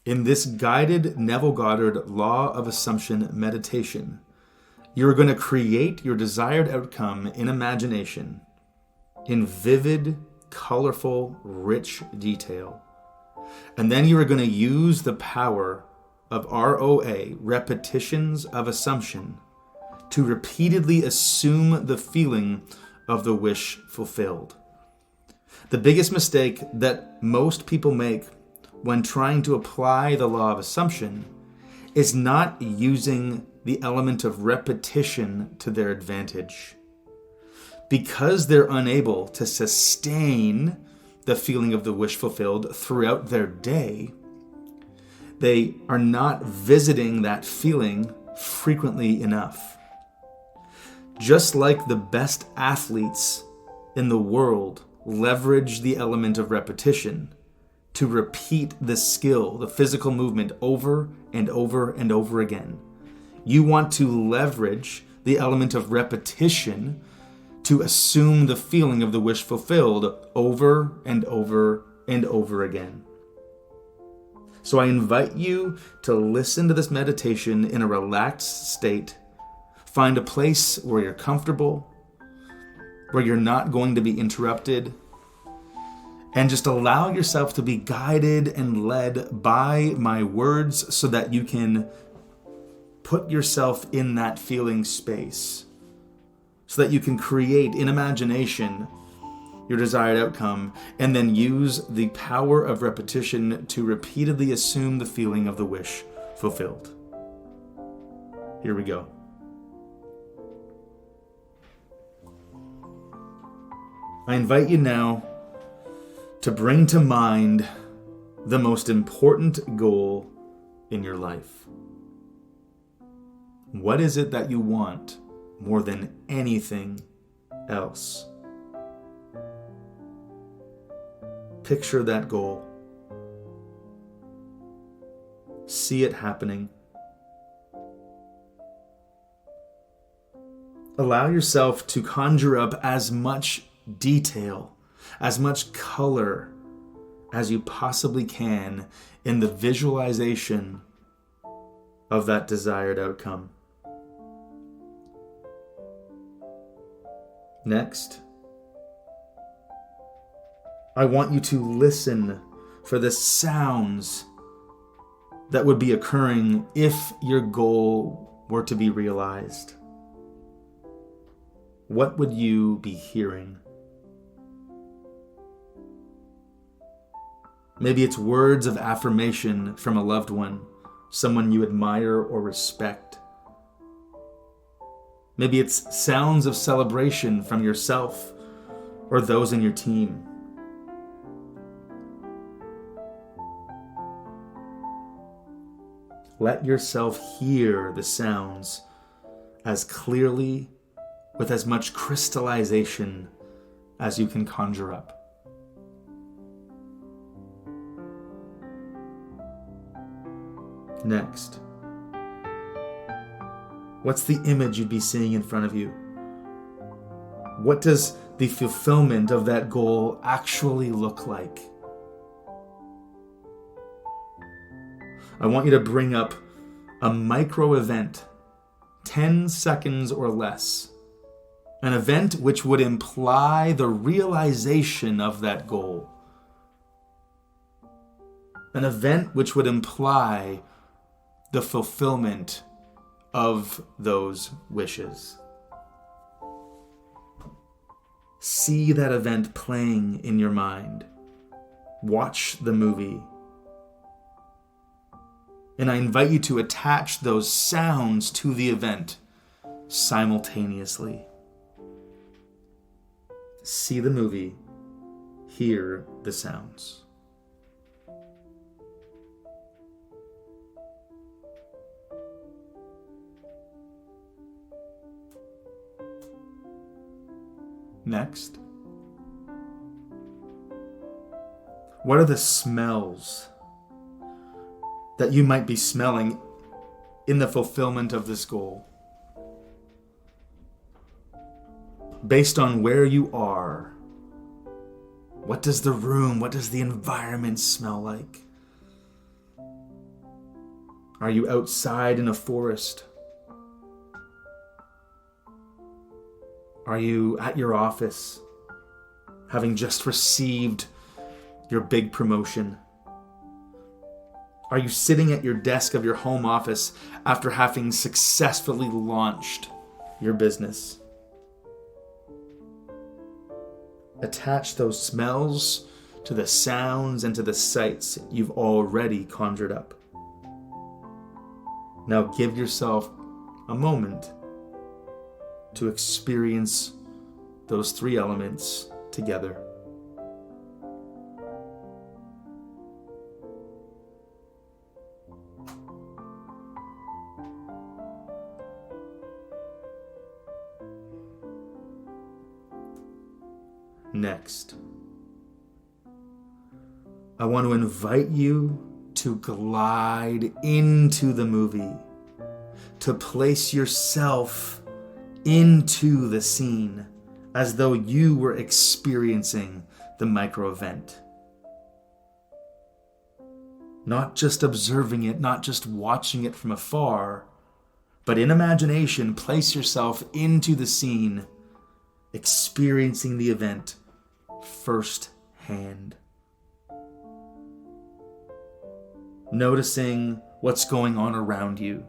In this guided Neville Goddard Law of Assumption meditation, you're going to create your desired outcome in imagination, in vivid, colorful, rich detail. And then you are going to use the power of ROA, repetitions of assumption, to repeatedly assume the feeling of the wish fulfilled. The biggest mistake that most people make when trying to apply the law of assumption is not using the element of repetition to their advantage. Because they're unable to sustain the feeling of the wish fulfilled throughout their day, they are not visiting that feeling frequently enough. Just like the best athletes in the world leverage the element of repetition to repeat the skill, the physical movement over and over and over again, you want to leverage the element of repetition to assume the feeling of the wish fulfilled over and over and over again. So I invite you to listen to this meditation in a relaxed state. Find a place where you're comfortable, where you're not going to be interrupted, and just allow yourself to be guided and led by my words so that you can put yourself in that feeling space, so that you can create in imagination your desired outcome, and then use the power of repetition to repeatedly assume the feeling of the wish fulfilled. Here we go. I invite you now to bring to mind the most important goal in your life. What is it that you want more than anything else? Picture that goal. See it happening. Allow yourself to conjure up as much detail, as much color as you possibly can in the visualization of that desired outcome. Next, I want you to listen for the sounds that would be occurring if your goal were to be realized. What would you be hearing? Maybe it's words of affirmation from a loved one, someone you admire or respect. Maybe it's sounds of celebration from yourself or those in your team. Let yourself hear the sounds as clearly, with as much crystallization as you can conjure up. Next, what's the image you'd be seeing in front of you? What does the fulfillment of that goal actually look like? I want you to bring up a micro event, 10 seconds or less. An event which would imply the realization of that goal. An event which would imply the fulfillment of those wishes. See that event playing in your mind. Watch the movie. And I invite you to attach those sounds to the event simultaneously. See the movie, hear the sounds. Next, what are the smells that you might be smelling in the fulfillment of this goal? Based on where you are, what does the room, what does the environment smell like? Are you outside in a forest? Are you at your office, having just received your big promotion? Are you sitting at your desk of your home office after having successfully launched your business? Attach those smells to the sounds and to the sights you've already conjured up. Now give yourself a moment to experience those three elements together. Next, I want to invite you to glide into the movie, to place yourself into the scene as though you were experiencing the micro event. Not just observing it, not just watching it from afar, but in imagination, place yourself into the scene, experiencing the event firsthand. Noticing what's going on around you.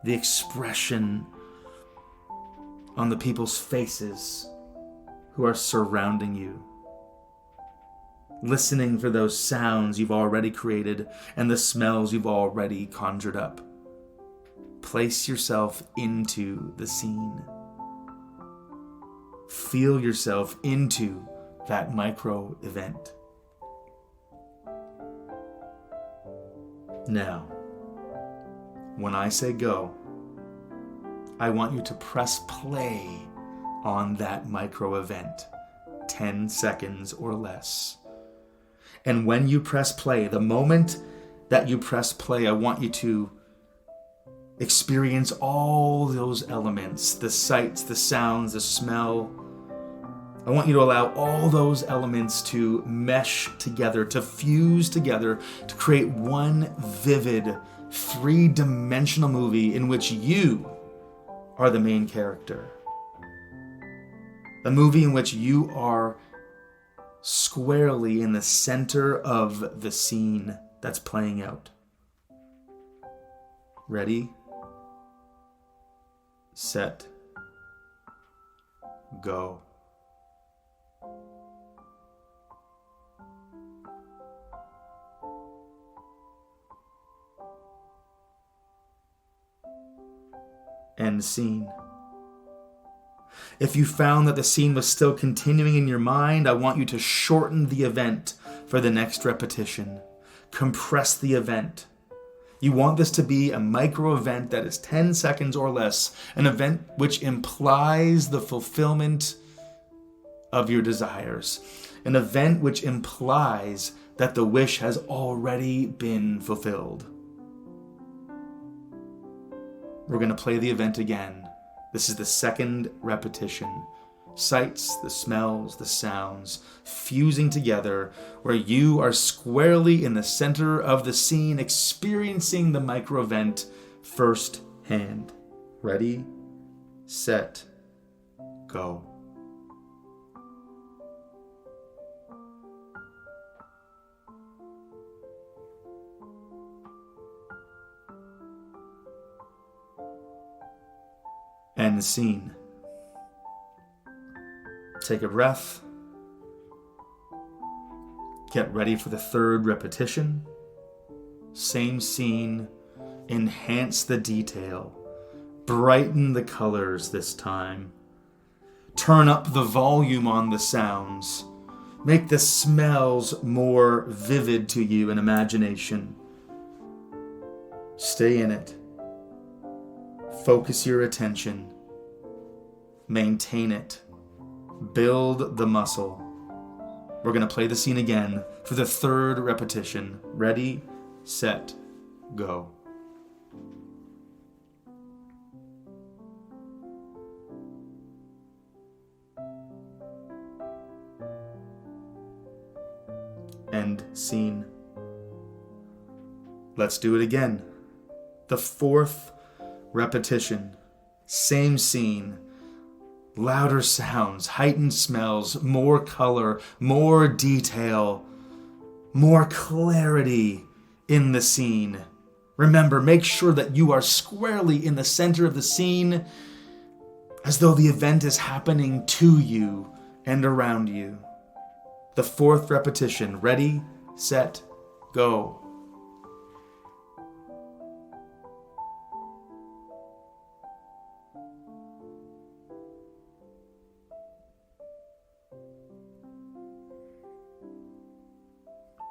The expression on the people's faces who are surrounding you. Listening for those sounds you've already created and the smells you've already conjured up. Place yourself into the scene. Feel yourself into that micro event. Now, when I say go, I want you to press play on that micro event, 10 seconds or less. And when you press play, the moment that you press play, I want you to experience all those elements, the sights, the sounds, the smell. I want you to allow all those elements to mesh together, to fuse together, to create one vivid, three-dimensional movie in which you are the main character. A movie in which you are squarely in the center of the scene that's playing out. Ready, set, go. End scene. If you found that the scene was still continuing in your mind, I want you to shorten the event for the next repetition. Compress the event. You want this to be a micro event that is 10 seconds or less, an event which implies the fulfillment of your desires, an event which implies that the wish has already been fulfilled. We're going to play the event again. This is the second repetition. Sights, the smells, the sounds, fusing together where you are squarely in the center of the scene, experiencing the micro event firsthand. Ready, set, go. End scene. Take a breath. Get ready for the third repetition. Same scene. Enhance the detail. Brighten the colors this time. Turn up the volume on the sounds. Make the smells more vivid to you in imagination. Stay in it. Focus your attention. Maintain it. Build the muscle. We're going to play the scene again for the third repetition. Ready, set, go. End scene. Let's do it again. The fourth repetition. Same scene. Louder sounds, heightened smells, more color, more detail, more clarity in the scene. Remember, make sure that you are squarely in the center of the scene, as though the event is happening to you and around you. The fourth repetition. Ready, set, go.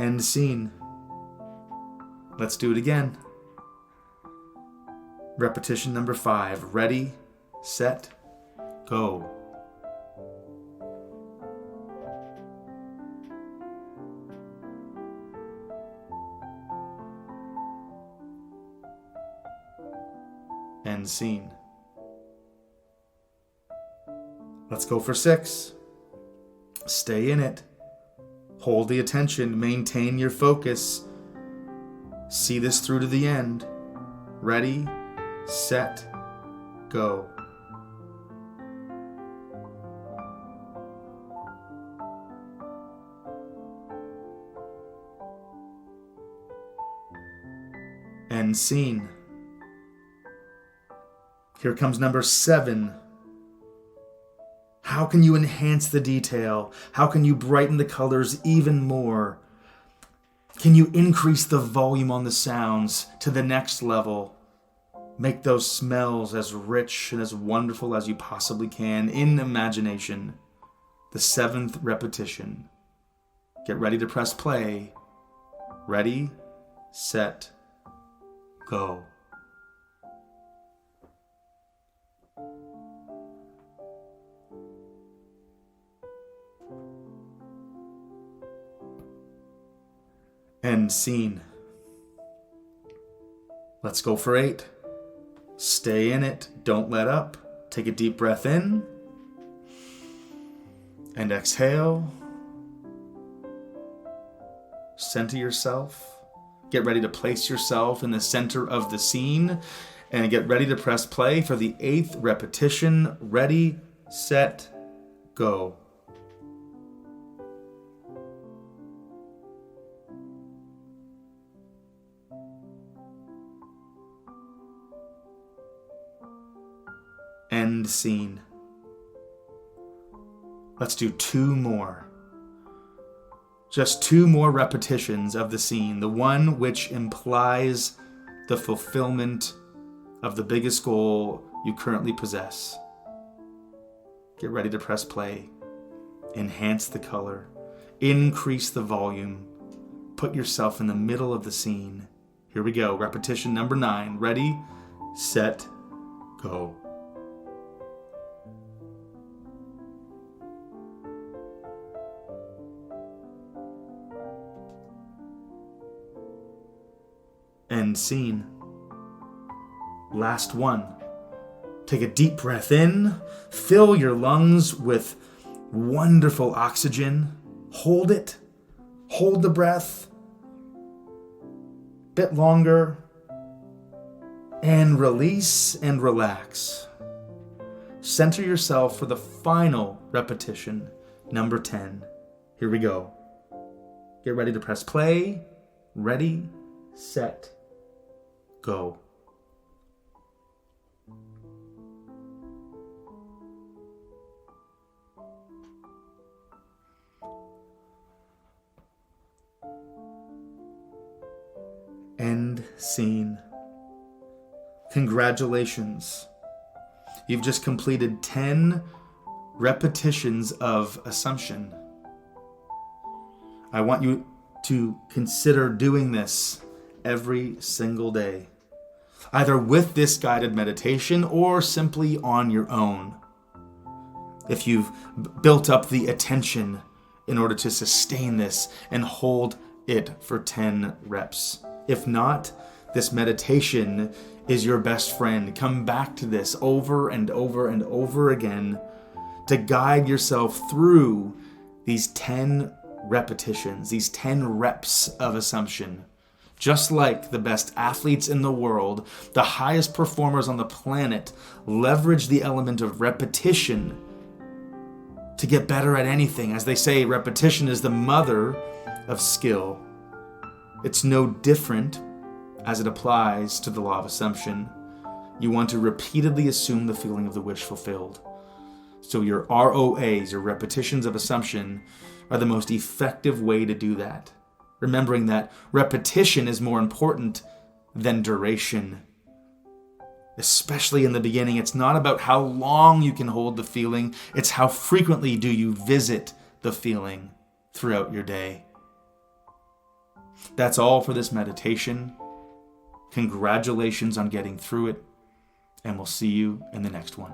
End scene. Let's do it again. Repetition number 5. Ready, set, go. End scene. Let's go for 6. Stay in it. Hold the attention. Maintain your focus. See this through to the end. Ready, set, go. End scene. Here comes number 7. How can you enhance the detail? How can you brighten the colors even more? Can you increase the volume on the sounds to the next level? Make those smells as rich and as wonderful as you possibly can in imagination. The 7th repetition. Get ready to press play. Ready, set, go. End scene. Let's go for 8. Stay in it. Don't let up. Take a deep breath in. And exhale. Center yourself. Get ready to place yourself in the center of the scene. And get ready to press play for the 8th repetition. Ready, set, go. End scene. Let's do 2 more. Just 2 more repetitions of the scene, the one which implies the fulfillment of the biggest goal you currently possess. Get ready to press play. Enhance the color. Increase the volume. Put yourself in the middle of the scene. Here we go. Repetition number 9. Ready, set, go. End scene. Last one. Take a deep breath in. Fill your lungs with wonderful oxygen. Hold it. Hold the breath. Bit longer. And release and relax. Center yourself for the final repetition, number 10. Here we go. Get ready to press play. Ready, set, go. End scene. Congratulations. You've just completed 10 repetitions of assumption. I want you to consider doing this every single day, either with this guided meditation or simply on your own. If you've built up the attention in order to sustain this and hold it for 10 reps. If not, this meditation is your best friend. Come back to this over and over and over again to guide yourself through these 10 repetitions, these 10 reps of assumption. Just like the best athletes in the world, the highest performers on the planet leverage the element of repetition to get better at anything. As they say, repetition is the mother of skill. It's no different as it applies to the law of assumption. You want to repeatedly assume the feeling of the wish fulfilled. So your ROAs, your repetitions of assumption, are the most effective way to do that. Remembering that repetition is more important than duration. Especially in the beginning, it's not about how long you can hold the feeling, it's how frequently do you visit the feeling throughout your day. That's all for this meditation. Congratulations on getting through it, and we'll see you in the next one.